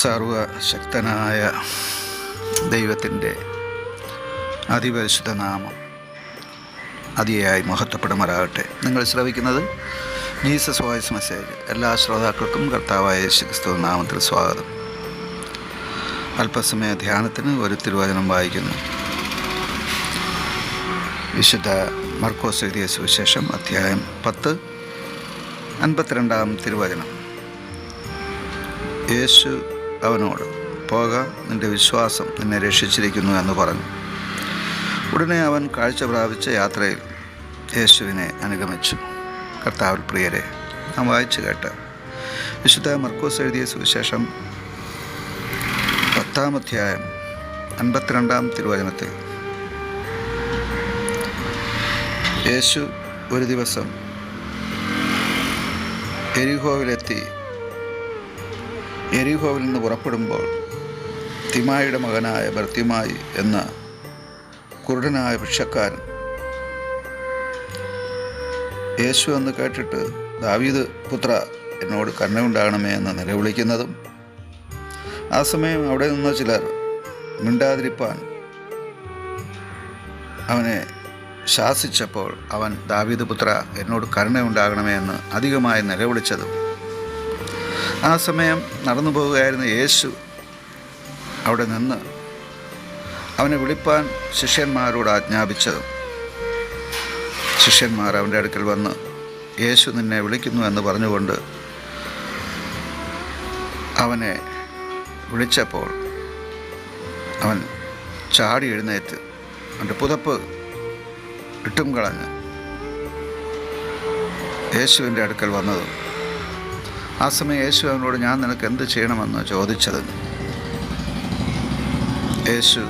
സർവശക്തനായ ദൈവത്തിൻ്റെ അതിപരിശുദ്ധ നാമം അതിയായി മഹത്വപ്പെടുമാറാകട്ടെ. നിങ്ങൾ ശ്രവിക്കുന്നത് ജീസസ് വോയിസ് മെസ്സേജ്. എല്ലാ ശ്രോതാക്കൾക്കും കർത്താവായ യേശുക്രിസ്തു നാമത്തിൽ സ്വാഗതം. അല്പസമയ ധ്യാനത്തിന് ഒരു തിരുവചനം വായിക്കുന്നു. വിശുദ്ധ മർക്കോസ് എഴുതിയ സുവിശേഷം അധ്യായം 10 52 തിരുവചനം. യേശു അവനോട്, പോക, നിൻ്റെ വിശ്വാസം നിന്നെ രക്ഷിച്ചിരിക്കുന്നു എന്ന് പറഞ്ഞു. ഉടനെ അവൻ കാഴ്ച പ്രാപിച്ച യാത്രയിൽ യേശുവിനെ അനുഗമിച്ചു. കർത്താവിൽ പ്രിയരെ, നാം വായിച്ചു കേട്ട വിശുദ്ധ മർക്കോസ് എഴുതിയ സുവിശേഷം 10 അധ്യായം 52 തിരുവചനത്തിൽ യേശു ഒരു ദിവസം എരിഹോവിലെത്തി. എരിഹോവിൽ നിന്ന് പുറപ്പെടുമ്പോൾ തിമായിയുടെ മകനായ ബർത്തിമായി എന്ന കുരുടനായ ഭിക്ഷക്കാരൻ യേശു എന്ന് കേട്ടിട്ട്, ദാവീദ് പുത്ര, എന്നോട് കരുണയുണ്ടാകണമേ എന്ന് നിലവിളിക്കുന്നതും, ആ സമയം അവിടെ നിന്ന് ചിലർ മിണ്ടാതിരിപ്പാൻ അവനെ ശാസിച്ചപ്പോൾ അവൻ, ദാവീദ് പുത്ര, എന്നോട് കരുണയുണ്ടാകണമേ എന്ന് അധികമായി നിലവിളിച്ചതും, ആ സമയം നടന്നു പോവുകയായിരുന്ന യേശു അവിടെ നിന്ന് അവനെ വിളിപ്പാൻ ശിഷ്യന്മാരോട് ആജ്ഞാപിച്ചതും, ശിഷ്യന്മാർ അവൻ്റെ അടുക്കൽ വന്ന്, യേശു നിന്നെ വിളിക്കുന്നു എന്ന് പറഞ്ഞുകൊണ്ട് അവനെ വിളിച്ചപ്പോൾ അവൻ ചാടി എഴുന്നേറ്റ് അവൻ്റെ പുതപ്പ് ഇട്ടും കളഞ്ഞ് യേശുവിൻ്റെ അടുക്കൽ വന്നതും, ആ സമയം യേശു അവനോട്, ഞാൻ നിനക്ക് എന്ത് ചെയ്യണമെന്ന് ചോദിച്ചത്. യേശു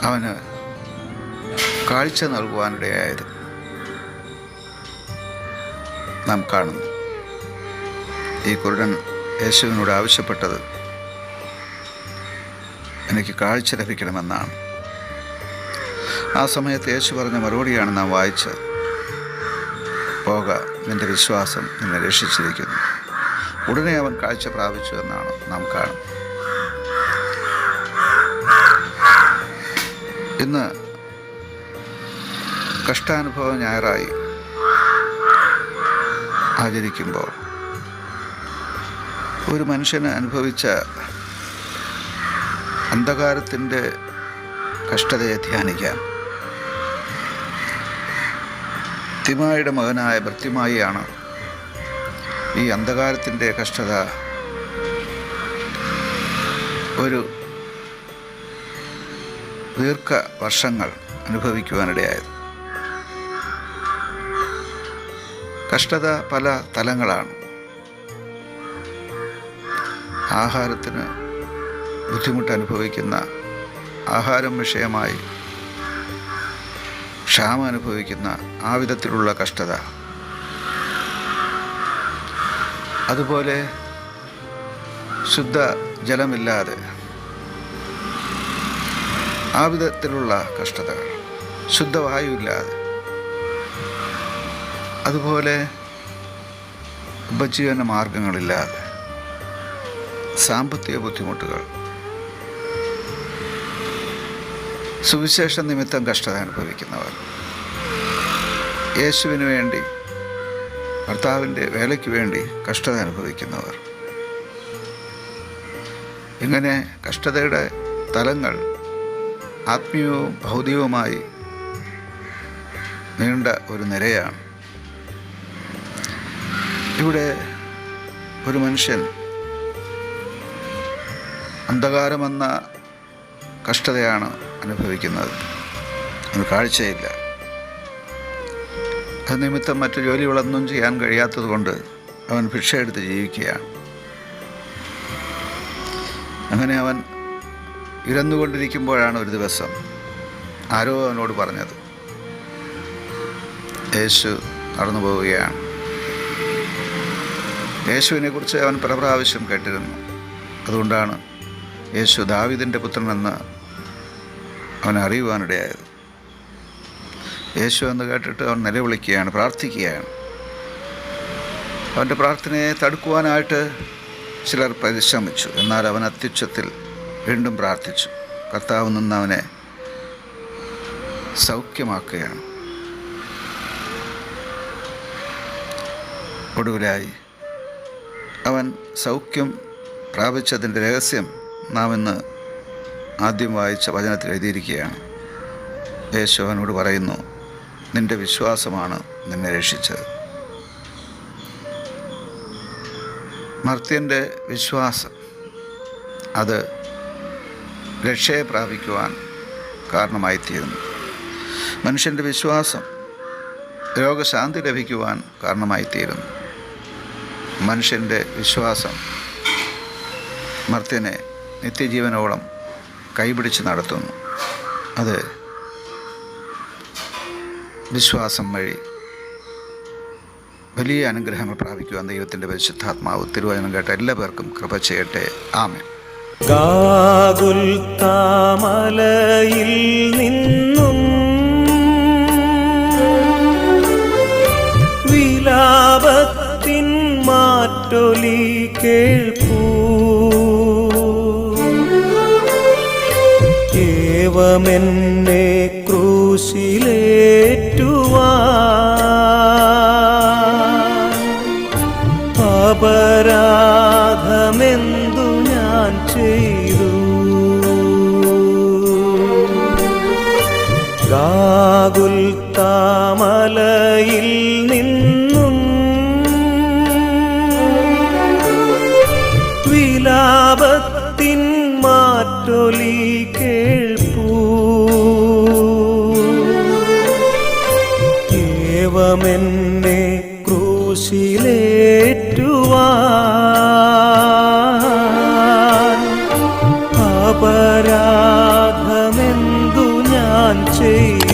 അവന് കാഴ്ച നൽകുവാനിടയായത് നാം കാണുന്നു. ഈ കുരുടൻ യേശുവിനോട് ആവശ്യപ്പെട്ടത് എനിക്ക് കാഴ്ച ലഭിക്കണമെന്നാണ്. ആ സമയത്ത് യേശു പറഞ്ഞ മറുപടിയാണ് നാം വായിച്ചത്. പോക, നിൻ്റെ വിശ്വാസം നിന്നെ രക്ഷിച്ചിരിക്കുന്നു. ഉടനെ അവൻ കാഴ്ച പ്രാപിച്ചു എന്നാണ് നാം കാണുന്നത്. ഇന്ന് കഷ്ടാനുഭവ ഞായറായി ആചരിക്കുമ്പോൾ ഒരു മനുഷ്യന് അനുഭവിച്ച അന്ധകാരത്തിൻ്റെ കഷ്ടതയെ ധ്യാനിക്കാം. തിമായിയുടെ മകനായ ബർത്തിമായിയാണ് ഈ അന്ധകാരത്തിൻ്റെ കഷ്ടത ഒരു ദീർഘ വർഷങ്ങൾ അനുഭവിക്കുവാനിടയായത്. കഷ്ടത പല തലങ്ങളാണ്. ആഹാരത്തിന് ബുദ്ധിമുട്ട് അനുഭവിക്കുന്ന, ആഹാരം വിഷയമായി ക്ഷാമം അനുഭവിക്കുന്ന ആ വിധത്തിലുള്ള കഷ്ടത, അതുപോലെ ശുദ്ധ ജലമില്ലാതെ ആ വിധത്തിലുള്ള കഷ്ടതകൾ, ശുദ്ധവായുവില്ലാതെ, അതുപോലെ ഉപജീവന മാർഗങ്ങളില്ലാതെ, സാമ്പത്തിക ബുദ്ധിമുട്ടുകൾ, സുവിശേഷ നിമിത്തം കഷ്ടത അനുഭവിക്കുന്നവർ, യേശുവിന് വേണ്ടി, ഭർത്താവിൻ്റെ വേലയ്ക്ക് വേണ്ടി കഷ്ടത അനുഭവിക്കുന്നവർ, ഇങ്ങനെ കഷ്ടതയുടെ തലങ്ങൾ ആത്മീയവും ഭൗതികവുമായി നീണ്ട ഒരു നിരയാണ്. ഇവിടെ ഒരു മനുഷ്യൻ അന്ധകാരമെന്ന കഷ്ടതയാണ് അനുഭവിക്കുന്നത്. അവന് കാഴ്ചയില്ല. അത് നിമിത്തം മറ്റു ജോലികളൊന്നും ചെയ്യാൻ കഴിയാത്തത് കൊണ്ട് അവൻ ഭിക്ഷയെടുത്ത് ജീവിക്കുകയാണ്. അങ്ങനെ അവൻ ഇരന്നുകൊണ്ടിരിക്കുമ്പോഴാണ് ഒരു ദിവസം ആരോ അവനോട് പറഞ്ഞത്. യേശു നടന്നു പോവുകയാണ്. യേശുവിനെക്കുറിച്ച് അവൻ പല പ്രാവശ്യം കേട്ടിരുന്നു. അതുകൊണ്ടാണ് യേശു ദാവീദിൻ്റെ പുത്രനെന്ന് അവൻ അറിയുവാനിടയായത്. യേശു എന്ന് കേട്ടിട്ട് അവൻ നിലവിളിക്കുകയാണ്, പ്രാർത്ഥിക്കുകയാണ്. അവൻ്റെ പ്രാർത്ഥനയെ തടുക്കുവാനായിട്ട് ചിലർ പരിശ്രമിച്ചു. എന്നാൽ അവൻ അത്യുച്ചത്തിൽ വീണ്ടും പ്രാർത്ഥിച്ചു. കർത്താവ് നിന്ന് അവനെ സൗഖ്യമാക്കുകയാണ്. ഒടുവിലായി അവൻ സൗഖ്യം പ്രാപിച്ചതിൻ്റെ രഹസ്യം നാം ഇന്ന് ആദ്യം വായിച്ച വചനത്തിൽ എഴുതിയിരിക്കുകയാണ്. യേശു അവനോട് പറയുന്നു, നിൻ്റെ വിശ്വാസമാണ് നിന്നെ രക്ഷിച്ചത്. മർത്യൻ്റെ വിശ്വാസം അത് രക്ഷയെ പ്രാപിക്കുവാൻ കാരണമായിത്തീരുന്നു. മനുഷ്യൻ്റെ വിശ്വാസം രോഗശാന്തി ലഭിക്കുവാൻ കാരണമായിത്തീരുന്നു. മനുഷ്യൻ്റെ വിശ്വാസം മർത്യനെ നിത്യജീവനോളം കൈപിടിച്ച് നടത്തുന്നു. അത് വിശ്വാസം വഴി വലിയ അനുഗ്രഹങ്ങൾ പ്രാപിക്കുവാൻ ദൈവത്തിൻ്റെ പരിശുദ്ധാത്മാവ് തിരുവചനം കേട്ട എല്ലാ പേർക്കും കൃപ ചെയ്യട്ടെ. ആമേൻ. ഗാഗുൽത്താമലയിൽ നിന്നും വിലാപത്തിൻ മാറ്റൊലി കേൾപ്പൂ. ഏവമെന്നെ ക്രൂശിലേറ്റുവാൻ അപരാധമെന്തു ഞാൻ ചെയ്തു. ഗാഗുൽത്താമലയിൽ നിന്നും വിലാപത്തിൻ മാറ്റൊലി കേൾപ്പൂ. ഏവമെന്നെ ക്രൂശിലേറ്റുവാൻ അപരാധമെന്തു ഞാൻ ചെയ്തു.